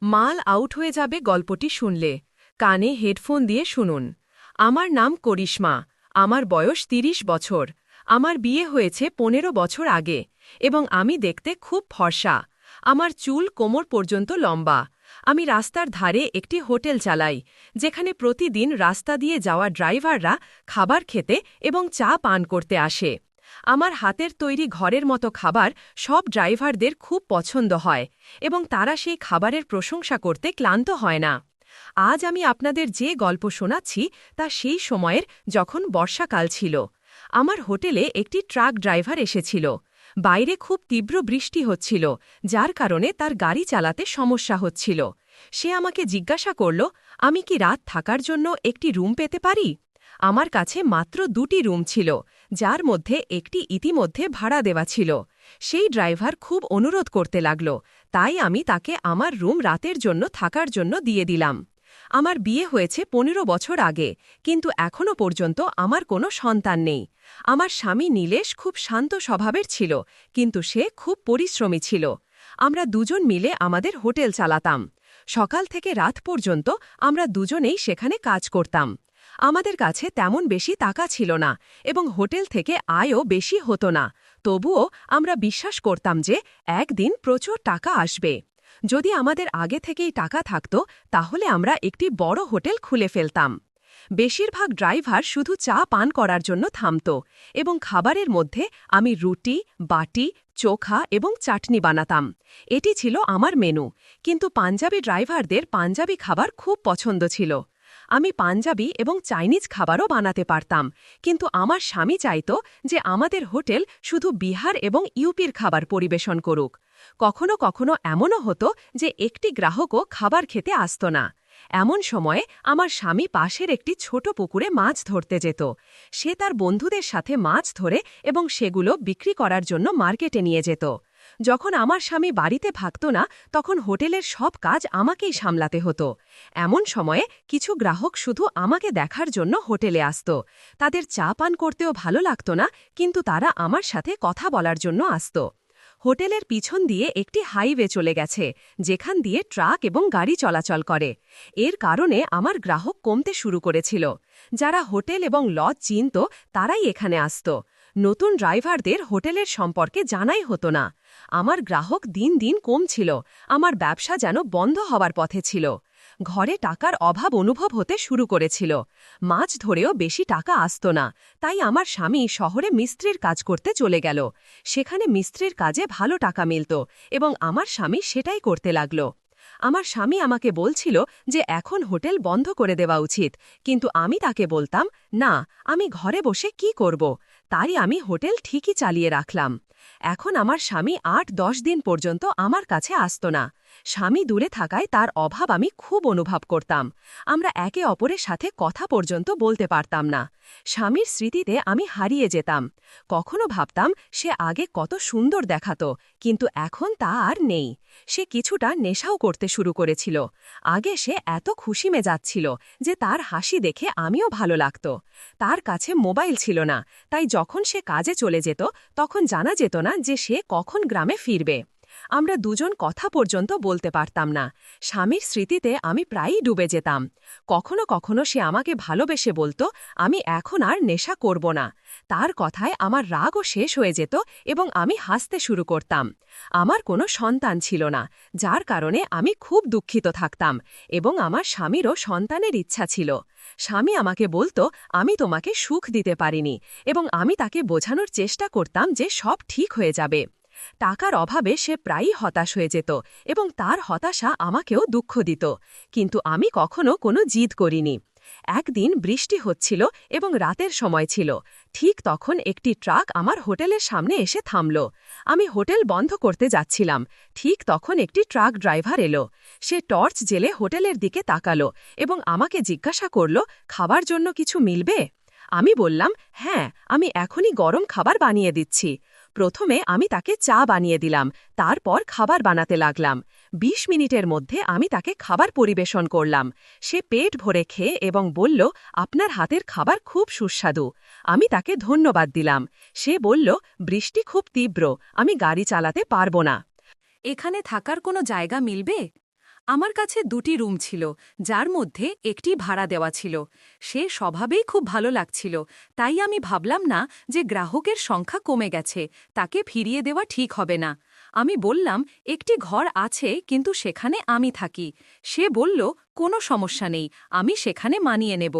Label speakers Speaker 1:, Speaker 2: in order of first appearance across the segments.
Speaker 1: মাল আউট হয়ে যাবে গল্পটি শুনলে কানে হেডফোন দিয়ে শুনুন। আমার নাম করিশ্মা, আমার বয়স ৩০ বছর। আমার বিয়ে হয়েছে ১৫ বছর আগে এবং আমি দেখতে খুব ফর্সা। আমার চুল কোমর পর্যন্ত লম্বা। আমি রাস্তার ধারে একটি হোটেল চালাই, যেখানে প্রতিদিন রাস্তা দিয়ে যাওয়া ড্রাইভাররা খাবার খেতে এবং চা পান করতে আসে। আমার হাতের তৈরি ঘরের মতো খাবার সব ড্রাইভারদের খুব পছন্দ হয় এবং তারা সেই খাবারের প্রশংসা করতে ক্লান্ত হয় না। আজ আমি আপনাদের যে গল্প শোনাচ্ছি তা সেই সময়ের, যখন বর্ষাকাল ছিল। আমার হোটেলে একটি ট্রাক ড্রাইভার এসেছিল। বাইরে খুব তীব্র বৃষ্টি হচ্ছিল, যার কারণে তার গাড়ি চালাতে সমস্যা হচ্ছিল। সে আমাকে জিজ্ঞাসা করল, আমি কি রাত থাকার জন্য একটি রুম পেতে পারি? আমার কাছে মাত্র ২টি রুম ছিল, যার মধ্যে একটি ইতিমধ্যে ভাড়া দেওয়া ছিল। সেই ড্রাইভার খুব অনুরোধ করতে লাগল, তাই আমি তাকে আমার রুম রাতের জন্য থাকার জন্য দিয়ে দিলাম। আমার বিয়ে হয়েছে ১৫ বছর আগে, কিন্তু এখনও পর্যন্ত আমার কোনো সন্তান নেই। আমার স্বামী নীলেশ খুব শান্ত স্বভাবের ছিল, কিন্তু সে খুব পরিশ্রমী ছিল। আমরা দুজন মিলে আমাদের হোটেল চালাতাম। সকাল থেকে রাত পর্যন্ত আমরা দুজনেই সেখানে কাজ করতাম। আমাদের কাছে তেমন বেশি টাকা ছিল না এবং হোটেল থেকে আয়ও বেশি হতো না। তবুও আমরা বিশ্বাস করতাম যে একদিন প্রচুর টাকা আসবে। যদি আমাদের আগে থেকেই টাকা থাকত, তাহলে আমরা একটি বড় হোটেল খুলে ফেলতাম। বেশিরভাগ ড্রাইভার শুধু চা পান করার জন্য থামত এবং খাবারের মধ্যে আমি রুটি, বাটি, চোখা এবং চাটনি বানাতাম। এটি ছিল আমার মেনু, কিন্তু পাঞ্জাবি ড্রাইভারদের পাঞ্জাবি খাবার খুব পছন্দ ছিল। আমি পাঞ্জাবি এবং চাইনিজ খাবারও বানাতে পারতাম, কিন্তু আমার স্বামী চাইত যে আমাদের হোটেল শুধু বিহার এবং ইউপির খাবার পরিবেশন করুক। কখনো কখনো এমনও হতো যে একটি গ্রাহকও খাবার খেতে আসত না। এমন সময়ে আমার স্বামী পাশের একটি ছোট পুকুরে মাছ ধরতে যেত। সে তার বন্ধুদের সাথে মাছ ধরে এবং সেগুলো বিক্রি করার জন্য মার্কেটে নিয়ে যেত। যখন আমার স্বামী বাড়িতে থাকত না, তখন হোটেলের সব কাজ আমাকেই সামলাতে হতো। এমন সময়ে কিছু গ্রাহক শুধু আমাকে দেখার জন্য হোটেলে আসত। তাদের চা পান করতেও ভালো লাগত না, কিন্তু তারা আমার সাথে কথা বলার জন্য আসত। হোটেলের পিছন দিয়ে একটি হাইওয়ে চলে গেছে, যেখান দিয়ে ট্রাক এবং গাড়ি চলাচল করে। এর কারণে আমার গ্রাহক কমতে শুরু করেছিল। যারা হোটেল এবং লজ চিনত, তারাই এখানে আসত। নতুন ড্রাইভারদের হোটেলের সম্পর্কে জানাই হতো না। আমার গ্রাহক দিন দিন কমছিল। আমার ব্যবসা যেন বন্ধ হওয়ার পথে ছিল। ঘরে টাকার অভাব অনুভব হতে শুরু করেছিল। মাছ ধরেও বেশি টাকা আসত না, তাই আমার স্বামী শহরে মিস্ত্রির কাজ করতে চলে গেল। সেখানে মিস্ত্রির কাজে ভালো টাকা মিলত এবং আমার স্বামী সেটাই করতে লাগল। আমার স্বামী আমাকে বলছিল যে এখন হোটেল বন্ধ করে দেওয়া উচিত, কিন্তু আমি তাকে বলতাম, না, আমি ঘরে বসে কি করব। তাই আমি হোটেল ঠিকই চালিয়ে রাখলাম। এখন আমার স্বামী ৮-১০ দিন পর্যন্ত আমার কাছে আসত না। স্বামী দূরে থাকায় তার অভাব আমি খুব অনুভব করতাম। আমরা একে অপরের সাথে কথা পর্যন্ত বলতে পারতাম না। স্বামীর স্মৃতিতে আমি হারিয়ে যেতাম। কখনো ভাবতাম সে আগে কত সুন্দর দেখাত, কিন্তু এখন তা আর নেই। সে কিছুটা নেশাও করতে শুরু করেছিল। আগে সে এত খুশি মেজাচ্ছিল যে তার হাসি দেখে আমিও ভালো লাগত। তার কাছে মোবাইল ছিল না, তাই যখন সে কাজে চলে যেত, তখন জানা যেত না যে সে কখন গ্রামে ফিরবে। আমরা দুজন কথা পর্যন্ত বলতে পারতাম না। স্বামীর স্মৃতিতে আমি প্রায়ই ডুবে যেতাম। কখনো কখনো সে আমাকে ভালোবেসে বলতো, আমি এখন আর নেশা করব না। তার কথায় আমার রাগও শেষ হয়ে যেত এবং আমি হাসতে শুরু করতাম। আমার কোনো সন্তান ছিল না, যার কারণে আমি খুব দুঃখিত থাকতাম এবং আমার স্বামীরও সন্তানের ইচ্ছা ছিল। স্বামী আমাকে বলতো, আমি তোমাকে সুখ দিতে পারিনি, এবং আমি তাকে বোঝানোর চেষ্টা করতাম যে সব ঠিক হয়ে যাবে। টাকার অভাবে সে প্রায়ই হতাশ হয়ে যেত এবং তার হতাশা আমাকেও দুঃখ দিত, কিন্তু আমি কখনো কোনো জিদ করিনি। একদিন বৃষ্টি হচ্ছিল এবং রাতের সময় ছিল। ঠিক তখন একটি ট্রাক আমার হোটেলের সামনে এসে থামল। আমি হোটেল বন্ধ করতে যাচ্ছিলাম। ঠিক তখন একটি ট্রাক ড্রাইভার এলো। সে টর্চ জেলে হোটেলের দিকে তাকালো এবং আমাকে জিজ্ঞাসা করল, খাবার জন্য কিছু মিলবে? আমি বললাম, হ্যাঁ, আমি এখনই গরম খাবার বানিয়ে দিচ্ছি। প্রথমে আমি তাকে চা বানিয়ে দিলাম, তারপর খাবার বানাতে লাগলাম। ২০ মিনিটের মধ্যে আমি তাকে খাবার পরিবেশন করলাম। সে পেট ভরে খেয়ে এবং বলল, আপনার হাতের খাবার খুব সুস্বাদু। আমি তাকে ধন্যবাদ দিলাম। সে বলল, বৃষ্টি খুব তীব্র, আমি গাড়ি চালাতে পারব না। এখানে থাকার কোনো জায়গা মিলবে? আমার কাছে 2টি রুম ছিল, যার মধ্যে একটি ভাড়া দেওয়া ছিল। সে স্বভাবেই খুব ভালো লাগছিল, তাই আমি ভাবলাম না যে গ্রাহকের সংখ্যা কমে গেছে, তাকে ফিরিয়ে দেওয়া ঠিক হবে না। আমি বললাম, একটি ঘর আছে কিন্তু সেখানে আমি থাকি। সে বলল, কোনো সমস্যা নেই, আমি সেখানে মানিয়ে নেব।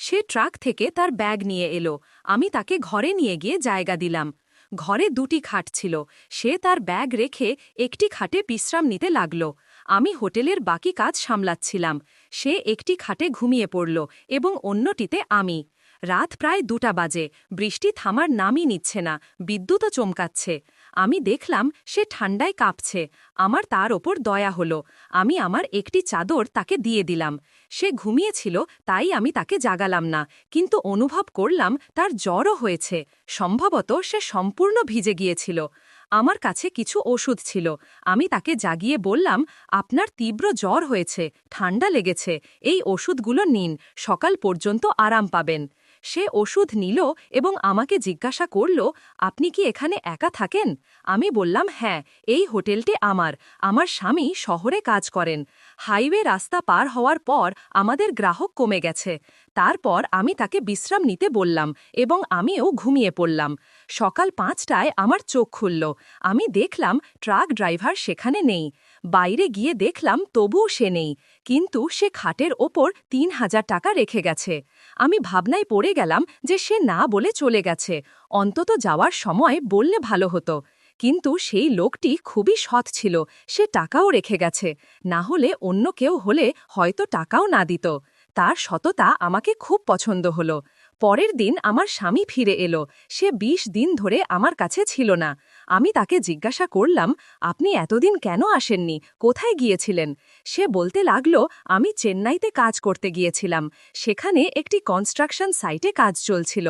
Speaker 1: সে ট্রাক থেকে তার ব্যাগ নিয়ে এলো। আমি তাকে ঘরে নিয়ে গিয়ে জায়গা দিলাম। ঘরে 2টি খাট ছিল। সে তার ব্যাগ রেখে একটি খাটে বিশ্রাম নিতে লাগল। আমি হোটেলের বাকি কাজ সামলাচ্ছিলাম। সে একটি খাটে ঘুমিয়ে পড়ল এবং অন্যটিতে আমি। রাত প্রায় 2টা বাজে। বৃষ্টি থামার নামই নিচ্ছে না, বিদ্যুৎও চমকাচ্ছে। আমি দেখলাম সে ঠান্ডায় কাঁপছে। আমার তার ওপর দয়া হলো। আমি আমার একটি চাদর তাকে দিয়ে দিলাম। সে ঘুমিয়েছিল, তাই আমি তাকে জাগালাম না, কিন্তু অনুভব করলাম তার জ্বরও হয়েছে। সম্ভবত সে সম্পূর্ণ ভিজে গিয়েছিল। আমার কাছে কিছু ওষুধ ছিল। আমি তাকে জাগিয়ে বললাম, আপনার তীব্র জ্বর হয়েছে, ঠান্ডা লেগেছে, এই ওষুধগুলো নিন, সকাল পর্যন্ত আরাম পাবেন। সে ওষুধ নিল এবং আমাকে জিজ্ঞাসা করল, আপনি কি এখানে একা থাকেন? আমি বললাম, হ্যাঁ, এই হোটেলটি আমার। আমার স্বামী শহরে কাজ করেন। হাইওয়ে রাস্তা পার হওয়ার পর আমাদের গ্রাহক কমে গেছে। তারপর আমি তাকে বিশ্রাম নিতে বললাম এবং আমিও ঘুমিয়ে পড়লাম। সকাল 5টায় আমার চোখ খুলল। আমি দেখলাম ট্রাক ড্রাইভার সেখানে নেই। বাইরে গিয়ে দেখলাম তবুও সে নেই, কিন্তু সে খাটের ওপর 3000 টাকা রেখে গেছে। আমি ভাবনায় পড়ে গেলাম যে সে না বলে চলে গেছে। অন্তত যাওয়ার সময় বললে ভালো হতো। কিন্তু সেই লোকটি খুবই সৎ ছিল, সে টাকাও রেখে গেছে। না হলে অন্য কেউ হলে হয়তো টাকাও না দিত। তার সততা আমাকে খুব পছন্দ হলো। পরের দিন আমার স্বামী ফিরে এলো। সে 20 দিন ধরে আমার কাছে ছিল না। আমি তাকে জিজ্ঞাসা করলাম, আপনি এতদিন কেন আসেননি, কোথায় গিয়েছিলেন? সে বলতে লাগল, আমি চেন্নাইতে কাজ করতে গিয়েছিলাম। সেখানে একটি কনস্ট্রাকশন সাইটে কাজ চলছিল।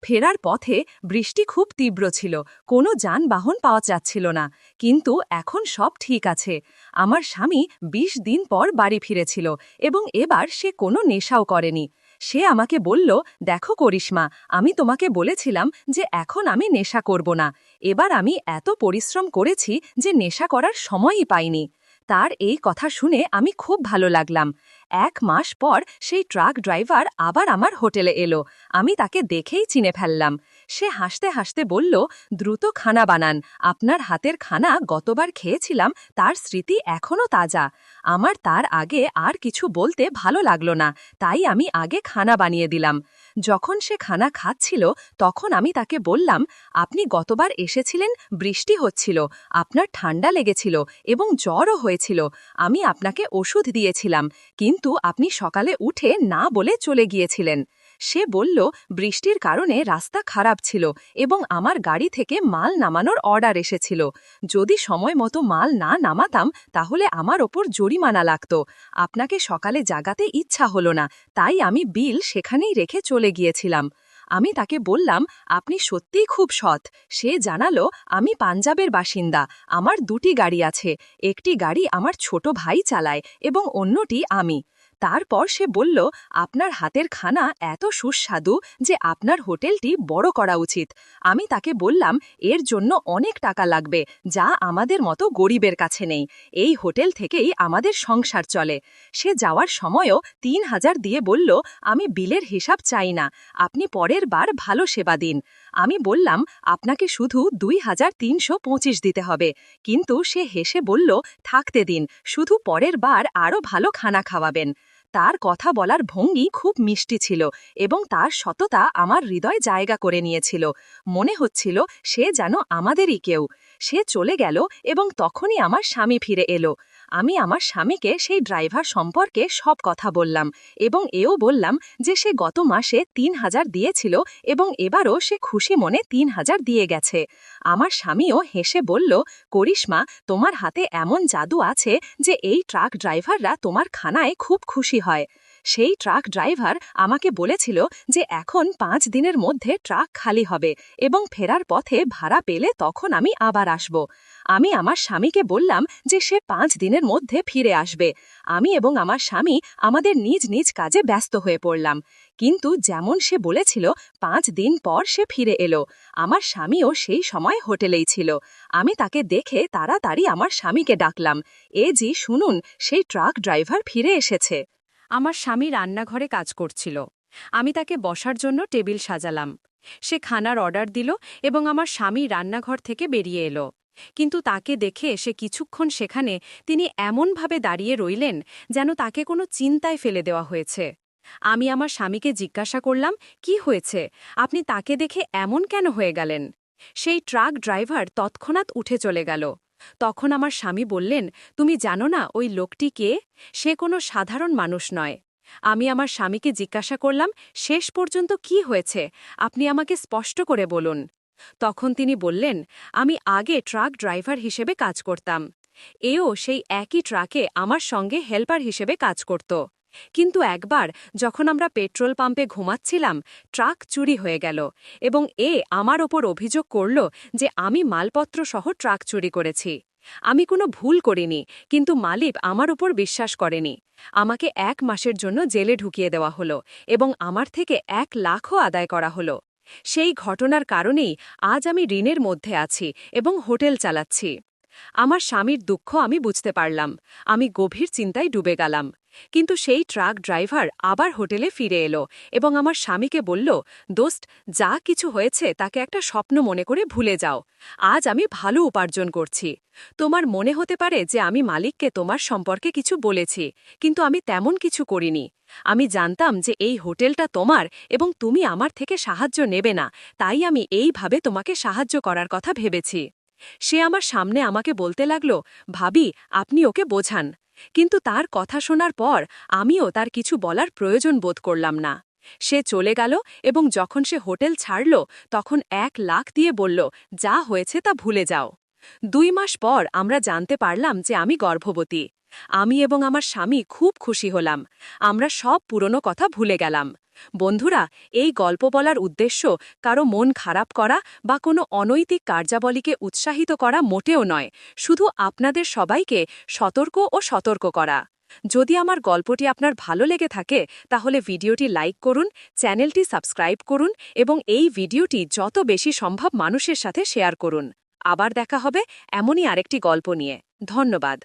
Speaker 1: ফেরার পথে বৃষ্টি খুব তীব্র ছিল, কোনো যানবাহন পাওয়া যাচ্ছিল না। কিন্তু এখন সব ঠিক আছে। আমার স্বামী 20 দিন পর বাড়ি ফিরেছিল এবং এবার সে কোনো নেশাও করেনি। সে আমাকে বলল, দেখো করিশ্মা, আমি তোমাকে বলেছিলাম যে এখন আমি নেশা করব না। এবার আমি এত পরিশ্রম করেছি যে নেশা করার সময়ই পাইনি। তার এই কথা শুনে আমি খুব ভালো লাগলাম। 1 মাস পর সেই ট্রাক ড্রাইভার আবার আমার হোটেলে এলো। আমি তাকে দেখেই চিনে ফেললাম। সে হাসতে হাসতে বলল, দ্রুত খানা বানান, আপনার হাতের খানা গতবার খেয়েছিলাম, তার স্মৃতি এখনও তাজা। আমার তার আগে আর কিছু বলতে ভালো লাগলো না, তাই আমি আগে খানা বানিয়ে দিলাম। যখন সে খানা খাচ্ছিল তখন আমি তাকে বললাম, আপনি গতবার এসেছিলেন, বৃষ্টি হচ্ছিল, আপনার ঠান্ডা লেগেছিল এবং জ্বরও হয়েছিল। আমি আপনাকে ওষুধ দিয়েছিলাম, কিন্তু আপনি সকালে উঠে না বলে চলে গিয়েছিলেন। সে বলল, বৃষ্টির কারণে রাস্তা খারাপ ছিল এবং আমার গাড়ি থেকে মাল নামানোর অর্ডার এসেছিল। যদি সময় মতো মাল না নামাতাম তাহলে আমার ওপর জরিমানা লাগত। আপনাকে সকালে জাগাতে ইচ্ছা হলো না, তাই আমি বিল সেখানেই রেখে চলে গিয়েছিলাম। আমি তাকে বললাম, আপনি সত্যিই খুব সৎ। সে জানালো, আমি পাঞ্জাবের বাসিন্দা, আমার 2টি গাড়ি আছে। একটি গাড়ি আমার ছোট ভাই চালায় এবং অন্যটি আমি। তারপর সে বলল, আপনার হাতের খানা এত সুস্বাদু যে আপনার হোটেলটি বড় করা উচিত। আমি তাকে বললাম, এর জন্য অনেক টাকা লাগবে, যা আমাদের মতো গরিবের কাছে নেই। এই হোটেল থেকেই আমাদের সংসার চলে। সে যাওয়ার সময়ও 3000 দিয়ে বলল, আমি বিলের হিসাব চাই না, আপনি পরের বার ভালো সেবা দিন। আমি বললাম, আপনাকে শুধু 2325 দিতে হবে। কিন্তু সে হেসে বলল, থাকতে দিন, শুধু পরের বার আরও ভালো খানা খাওয়াবেন। তার কথা বলার ভঙ্গি খুব মিষ্টি ছিল এবং তার সততা আমার হৃদয় জায়গা করে নিয়েছিল। মনে হচ্ছিল সে যেন আমাদেরই কেউ। সে চলে গেল এবং তখনই আমার স্বামী ফিরে এলো। আমি আমার স্বামীকে সেই ড্রাইভার সম্পর্কে সব কথা বললাম এবং এও বললাম যে সে গত মাসে 3000 দিয়েছিল এবং এবারও সে খুশি মনে 3000 দিয়ে গেছে। আমার স্বামীও হেসে বলল, করিশ্মা, তোমার হাতে এমন জাদু আছে যে এই ট্রাক ড্রাইভাররা তোমার খানায় খুব খুশি হয়।
Speaker 2: সেই ট্রাক ড্রাইভার আমাকে বলেছিল যে এখন 5 দিনের মধ্যে ট্রাক খালি হবে এবং ফেরার পথে ভাড়া পেলে তখন আমি আবার আসব। আমি আমার স্বামীকে বললাম যে সে 5 দিনের মধ্যে ফিরে আসবে। আমি এবং আমার স্বামী আমাদের নিজ নিজ কাজে ব্যস্ত হয়ে পড়লাম। কিন্তু যেমন সে বলেছিল 5 দিন পর সে ফিরে এলো। আমার স্বামীও সেই সময় হোটেলেই ছিল। আমি তাকে দেখে তাড়াতাড়ি আমার স্বামীকে ডাকলাম, জি শুনুন, সেই ট্রাক ড্রাইভার ফিরে এসেছে।
Speaker 1: আমার স্বামী রান্নাঘরে কাজ করছিল। আমি তাকে বসার জন্য টেবিল সাজালাম। সে খানার অর্ডার দিল এবং আমার স্বামী রান্নাঘর থেকে বেরিয়ে এলো। কিন্তু তাকে দেখে সে কিছুক্ষণ সেখানে তিনি এমনভাবে দাঁড়িয়ে রইলেন যেন তাকে কোনো চিন্তায় ফেলে দেওয়া হয়েছে। আমি আমার স্বামীকে জিজ্ঞাসা করলাম, কি হয়েছে, আপনি তাকে দেখে এমন কেন হয়ে গেলেন? সেই ট্রাক ড্রাইভার তৎক্ষণাৎ উঠে চলে গেল। তখন আমার স্বামী বললেন, তুমি জানো না ওই লোকটি কে? সে কোনো সাধারণ মানুষ নয়। আমি আমার স্বামীকে জিজ্ঞাসা করলাম, শেষ পর্যন্ত কি হয়েছে, আপনি আমাকে স্পষ্ট করে বলুন। তখন তিনি বললেন, আমি আগে ট্রাক ড্রাইভার হিসেবে কাজ করতাম। এও সেই একই ট্রাকে আমার সঙ্গে হেল্পার হিসেবে কাজ করত। কিন্তু একবার যখন আমরা পেট্রোল পাম্পে ঘুমাচ্ছিলাম, ট্রাক চুরি হয়ে গেল এবং আমার ওপর অভিযোগ করল যে আমি মালপত্র সহ ট্রাক চুরি করেছি। আমি কোনো ভুল করিনি, কিন্তু মালিক আমার উপর বিশ্বাস করেনি। আমাকে 1 মাসের জন্য জেলে ঢুকিয়ে দেওয়া হলো এবং আমার থেকে 1 লাখও আদায় করা হলো। সেই ঘটনার কারণেই আজ আমি ঋণের মধ্যে আছি এবং হোটেল চালাচ্ছি। আমার স্বামীর দুঃখ আমি বুঝতে পারলাম। আমি গভীর চিন্তায় ডুবে গেলাম। কিন্তু সেই ট্রাক ড্রাইভার আবার হোটেলে ফিরে এলো এবং আমার স্বামীকে বলল, দোস্ত, যা কিছু হয়েছে তাকে একটা স্বপ্ন মনে করে ভুলে যাও। আজ আমি ভালো উপার্জন করছি। তোমার মনে হতে পারে যে আমি মালিককে তোমার সম্পর্কে কিছু বলেছি, কিন্তু আমি তেমন কিছু করিনি। আমি জানতাম যে এই হোটেলটা তোমার এবং তুমি আমার থেকে সাহায্য নেবে না, তাই আমি এইভাবে তোমাকে সাহায্য করার কথা ভেবেছি। সে আমার সামনে আমাকে বলতে লাগল, ভাবি, আপনি ওকে বোঝান। কিন্তু তার কথা শোনার পর আমিও তার কিছু বলার প্রয়োজন বোধ করলাম না। সে চলে গেল এবং যখন সে হোটেল ছাড়ল তখন 1 লাখ দিয়ে বলল, যা হয়েছে তা ভুলে যাও। 2 মাস পর আমরা জানতে পারলাম যে আমি গর্ভবতী। আমি এবং আমার স্বামী খুব খুশি হলাম। আমরা সব পুরনো কথা ভুলে গেলাম। বন্ধুরা, এই গল্প বলার উদ্দেশ্য কারো মন খারাপ করা বা কোনো অনৈতিক কার্যাবলীকে উৎসাহিত করা মোটেও নয়, শুধু আপনাদের সবাইকে সতর্ক করা। যদি আমার গল্পটি আপনার ভালো লেগে থাকে তাহলে ভিডিওটি লাইক করুন, চ্যানেলটি সাবস্ক্রাইব করুন এবং এই ভিডিওটি যত বেশি সম্ভব মানুষের সাথে শেয়ার করুন। আবার দেখা হবে এমনই আরেকটি গল্প নিয়ে। ধন্যবাদ।